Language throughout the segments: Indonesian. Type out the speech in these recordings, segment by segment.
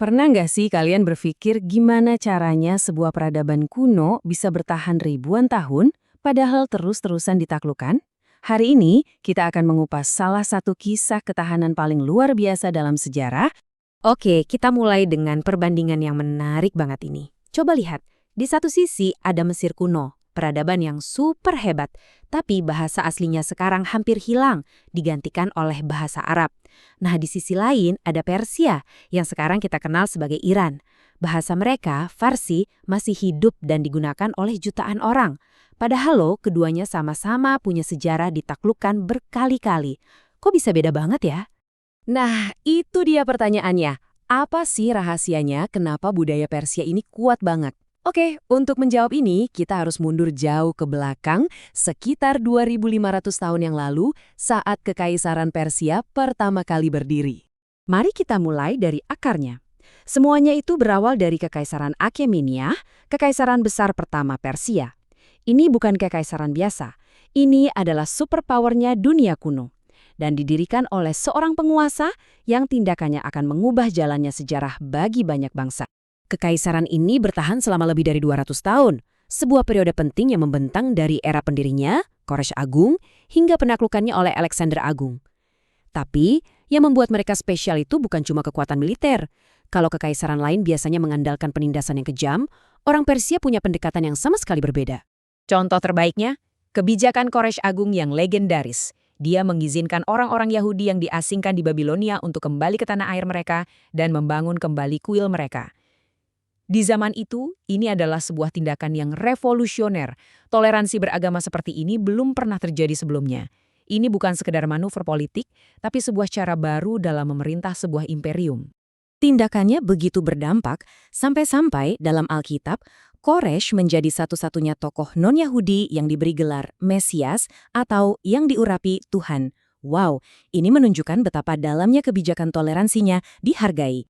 Pernah nggak sih kalian berpikir gimana caranya sebuah peradaban kuno bisa bertahan ribuan tahun, padahal terus-terusan ditaklukkan? Hari ini, kita akan mengupas salah satu kisah ketahanan paling luar biasa dalam sejarah. Oke, kita mulai dengan perbandingan yang menarik banget ini. Coba lihat, di satu sisi ada Mesir kuno, peradaban yang super hebat, tapi bahasa aslinya sekarang hampir hilang, digantikan oleh bahasa Arab. Nah, di sisi lain ada Persia, yang sekarang kita kenal sebagai Iran. Bahasa mereka, Farsi, masih hidup dan digunakan oleh jutaan orang. Padahal loh, keduanya sama-sama punya sejarah ditaklukkan berkali-kali. Kok bisa beda banget ya? Nah, itu dia pertanyaannya. Apa sih rahasianya kenapa budaya Persia ini kuat banget? Oke, untuk menjawab ini, kita harus mundur jauh ke belakang, sekitar 2500 tahun yang lalu, saat Kekaisaran Persia pertama kali berdiri. Mari kita mulai dari akarnya. Semuanya itu berawal dari Kekaisaran Achaemenid, Kekaisaran besar pertama Persia. Ini bukan kekaisaran biasa, ini adalah superpowernya dunia kuno. Dan didirikan oleh seorang penguasa yang tindakannya akan mengubah jalannya sejarah bagi banyak bangsa. Kekaisaran ini bertahan selama lebih dari 200 tahun, sebuah periode penting yang membentang dari era pendirinya, Koresh Agung, hingga penaklukannya oleh Alexander Agung. Tapi, yang membuat mereka spesial itu bukan cuma kekuatan militer. Kalau kekaisaran lain biasanya mengandalkan penindasan yang kejam, orang Persia punya pendekatan yang sama sekali berbeda. Contoh terbaiknya, kebijakan Koresh Agung yang legendaris. Dia mengizinkan orang-orang Yahudi yang diasingkan di Babilonia untuk kembali ke tanah air mereka dan membangun kembali kuil mereka. Di zaman itu, ini adalah sebuah tindakan yang revolusioner. Toleransi beragama seperti ini belum pernah terjadi sebelumnya. Ini bukan sekedar manuver politik, tapi sebuah cara baru dalam memerintah sebuah imperium. Tindakannya begitu berdampak, sampai-sampai dalam Alkitab, Koresh menjadi satu-satunya tokoh non-Yahudi yang diberi gelar Mesias atau yang diurapi Tuhan. Wow, ini menunjukkan betapa dalamnya kebijakan toleransinya dihargai.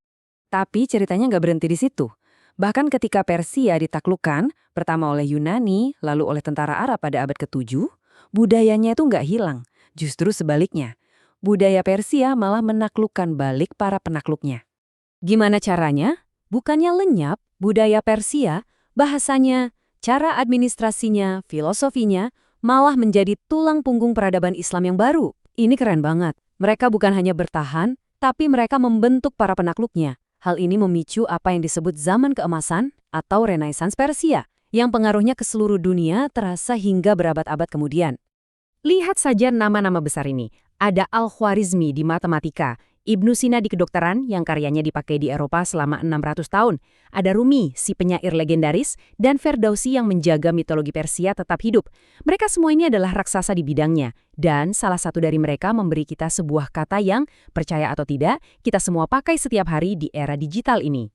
Tapi ceritanya nggak berhenti di situ. Bahkan ketika Persia ditaklukkan, pertama oleh Yunani, lalu oleh tentara Arab pada abad ke-7, budayanya itu nggak hilang. Justru sebaliknya, budaya Persia malah menaklukkan balik para penakluknya. Gimana caranya? Bukannya lenyap, budaya Persia, bahasanya, cara administrasinya, filosofinya, malah menjadi tulang punggung peradaban Islam yang baru. Ini keren banget. Mereka bukan hanya bertahan, tapi mereka membentuk para penakluknya. Hal ini memicu apa yang disebut zaman keemasan atau Renaissance Persia, yang pengaruhnya ke seluruh dunia terasa hingga berabad-abad kemudian. Lihat saja nama-nama besar ini. Ada Al-Khwarizmi di matematika, Ibnu Sina di kedokteran yang karyanya dipakai di Eropa selama 600 tahun. Ada Rumi, si penyair legendaris, dan Ferdausi yang menjaga mitologi Persia tetap hidup. Mereka semua ini adalah raksasa di bidangnya. Dan salah satu dari mereka memberi kita sebuah kata yang, percaya atau tidak, kita semua pakai setiap hari di era digital ini.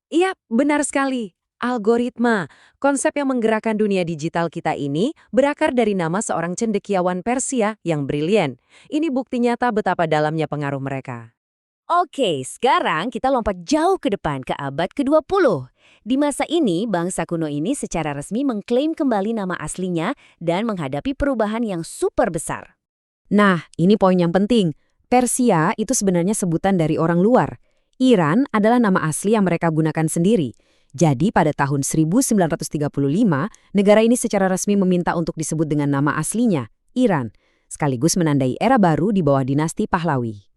Iya, benar sekali. Algoritma, konsep yang menggerakkan dunia digital kita ini berakar dari nama seorang cendekiawan Persia yang brilian. Ini bukti nyata betapa dalamnya pengaruh mereka. Oke, sekarang kita lompat jauh ke depan ke abad ke-20. Di masa ini, bangsa kuno ini secara resmi mengklaim kembali nama aslinya dan menghadapi perubahan yang super besar. Nah, ini poin yang penting. Persia itu sebenarnya sebutan dari orang luar. Iran adalah nama asli yang mereka gunakan sendiri. Jadi pada tahun 1935, negara ini secara resmi meminta untuk disebut dengan nama aslinya, Iran, sekaligus menandai era baru di bawah dinasti Pahlawi.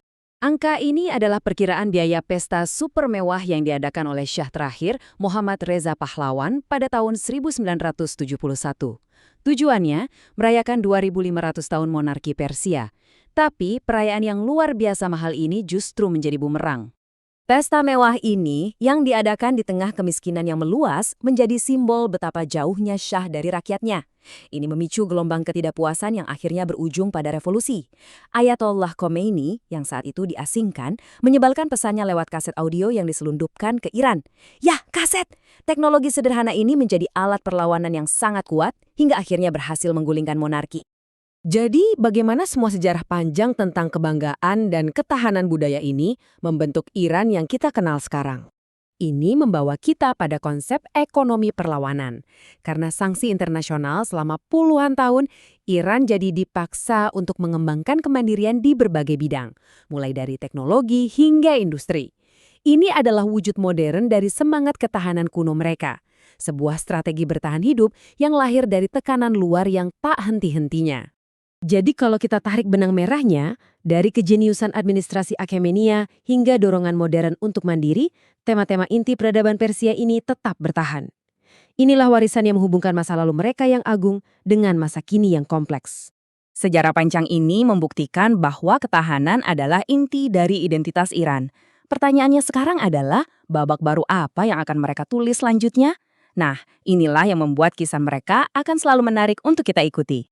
Angka ini adalah perkiraan biaya pesta super mewah yang diadakan oleh Syah terakhir Muhammad Reza Pahlawan pada tahun 1971. Tujuannya, merayakan 2500 tahun monarki Persia. Tapi perayaan yang luar biasa mahal ini justru menjadi bumerang. Pesta mewah ini yang diadakan di tengah kemiskinan yang meluas menjadi simbol betapa jauhnya Syah dari rakyatnya. Ini memicu gelombang ketidakpuasan yang akhirnya berujung pada revolusi. Ayatollah Khomeini yang saat itu diasingkan menyebalkan pesannya lewat kaset audio yang diselundupkan ke Iran. Yah, kaset! Teknologi sederhana ini menjadi alat perlawanan yang sangat kuat hingga akhirnya berhasil menggulingkan monarki. Jadi, bagaimana semua sejarah panjang tentang kebanggaan dan ketahanan budaya ini membentuk Iran yang kita kenal sekarang? Ini membawa kita pada konsep ekonomi perlawanan. Karena sanksi internasional selama puluhan tahun, Iran jadi dipaksa untuk mengembangkan kemandirian di berbagai bidang, mulai dari teknologi hingga industri. Ini adalah wujud modern dari semangat ketahanan kuno mereka. Sebuah strategi bertahan hidup yang lahir dari tekanan luar yang tak henti-hentinya. Jadi kalau kita tarik benang merahnya, dari kejeniusan administrasi Achaemenida hingga dorongan modern untuk mandiri, tema-tema inti peradaban Persia ini tetap bertahan. Inilah warisan yang menghubungkan masa lalu mereka yang agung dengan masa kini yang kompleks. Sejarah panjang ini membuktikan bahwa ketahanan adalah inti dari identitas Iran. Pertanyaannya sekarang adalah, babak baru apa yang akan mereka tulis selanjutnya? Nah, inilah yang membuat kisah mereka akan selalu menarik untuk kita ikuti.